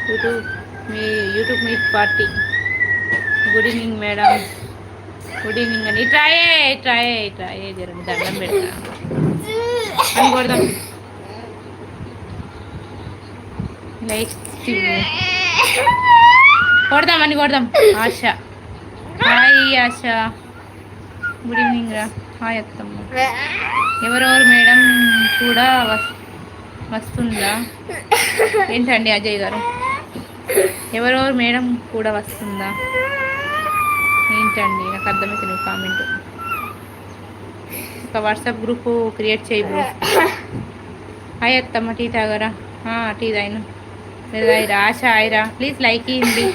YouTube మీ YouTube meet party. Good evening madam. Good evening అండి. ట్రాయే జరండి దండం పెడతా అని కొడదాం. లైక్ కొడదాం అని కొడదాం. ఆశ హాయ్ ఆశ. గుడ్ ఈవినింగ్ రా. హాయ్ అత్తమ్మ. ఎవరెవరు మేడం కూడా వస్తుందా ఏంటండి అజయ్ గారు? ఎవరెవరు మేడం కూడా వస్తుందా ఏంటండి? నాకు అర్థమవుతుంది కామెంట్. ఒక వాట్సాప్ గ్రూప్ క్రియేట్ చేయి బ్రో. హాయ్ అత్తమ్మ. టీ తాగరా? టీ తాగిన. లేదా ఆశ హాయ్రా. ప్లీజ్ లైక్ ఇవ్వండి.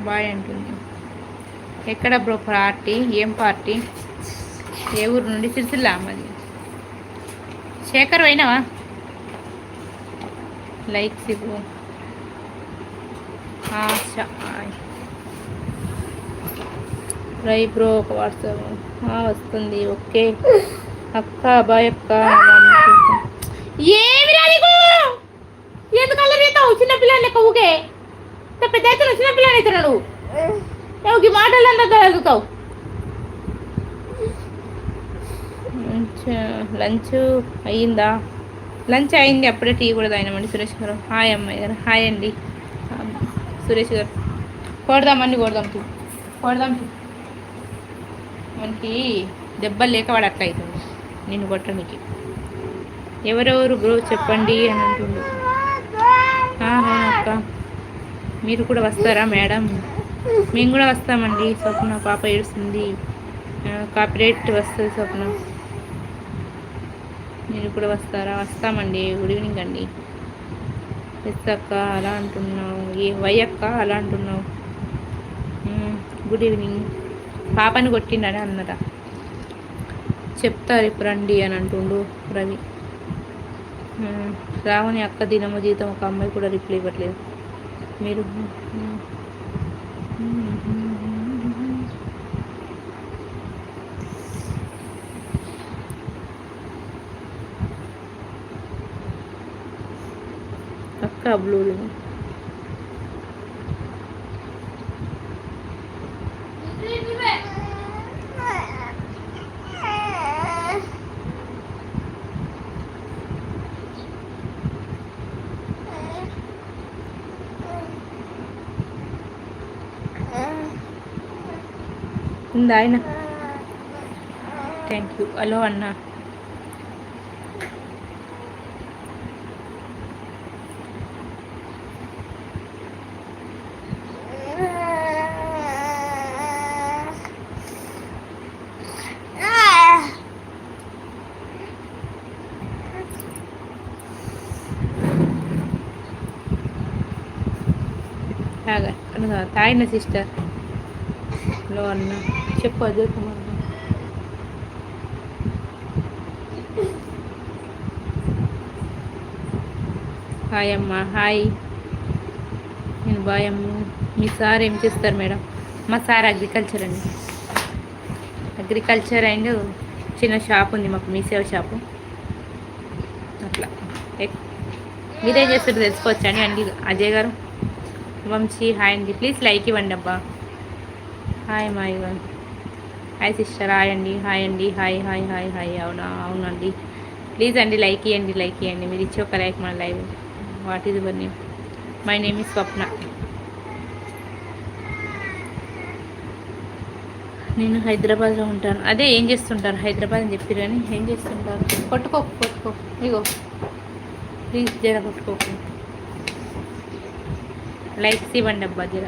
బాయ్ అంటుంది. ఎక్కడ బ్రో పార్టీ? ఏం పార్టీ? ఏ ఊరు నుండి? సిరిసిల్ల. మరి శేఖర్ పోయినావా? లైక్స్ ఇవ్వు. రై బ్రో ఒక వాట్సాప్ వస్తుంది. ఓకే అక్క. బాయ్ అక్క. ఏమి రాదు ఎందుకు అల్లరితావు? చిన్నపిల్లని లెక్క ఊకే పెద్ద చిన్నపిల్లని అవుతున్నాడు. ఈ మాటలంతా చదువుతావు. లంచ్ అయ్యిందా? లంచ్ అయింది అప్పుడే. టీ కూడా తాగినామండి. సురేష్ గారు హాయ్. అమ్మాయి గారు హాయ్ అండి. సురేష్ గారు కొడదామని కొడదాం మనకి దెబ్బలు లేక వాడు అట్లా అవుతుంది నిన్ను కొట్టడానికి. ఎవరెవరు బ్రో చెప్పండి అని అంటుండు. అక్క మీరు కూడా వస్తారా మేడం? మేము కూడా వస్తామండి. స్వప్న పాప ఏడుస్తుంది. కాపీరైట్ వస్తుంది స్వప్న. మీరు కూడా వస్తారా? వస్తామండి. గుడ్ ఈవినింగ్ అండి. ఎస్ అక్క అలా అంటున్నావు. వై అక్క అలా అంటున్నావు? Good evening. పాపని కొట్టిండని అన్నదా? చెప్తారు ఇప్పుడు రండి అని అంటుండు రవి. రావని అక్క దినము జీతం. ఒక అమ్మాయి కూడా రిప్లై ఇవ్వట్లేదు. మీరు అక్క బ్లూలు ఉందా ఆయన? Thank you. హలో అన్న. తాగిన సిస్టర్. హలో అన్న. చెప్పు అదే. హాయ్ అమ్మ. హాయ్. నేను బాయ్ అమ్మ. మీ సార్ ఏం చేస్తారు మేడం? మా సార్ అగ్రికల్చర్ అండి. అగ్రికల్చర్ అండ్ చిన్న షాప్ ఉంది మాకు, మీ సేవ షాపు. అట్లా మీరేం చేస్తారు తెలుసుకోవచ్చా అండి అజయ్ గారు? వంశీ హాయ్ అండి. ప్లీజ్ లైక్ ఇవ్వండి అబ్బా. హాయ్ మాయ్ గారు. Hi sister. హాయ్ అండి. హాయ్ అండి. Hi hi hi hi. అవునండి. ప్లీజ్ అండి లైక్ ఇవ్వండి. మీరు ఇచ్చి ఒక లైక్ మన live. What is your name? My name is Swapna. నేను హైదరాబాద్లో ఉంటాను. అదే ఏం చేస్తుంటారు హైదరాబాద్ అని చెప్పారు కానీ ఏం చేస్తుంటారు? కొట్టుకో ఇగో ప్లీజ్ జర కొట్టుకోకు. లైక్స్ ఇవ్వండి అబ్బా జర.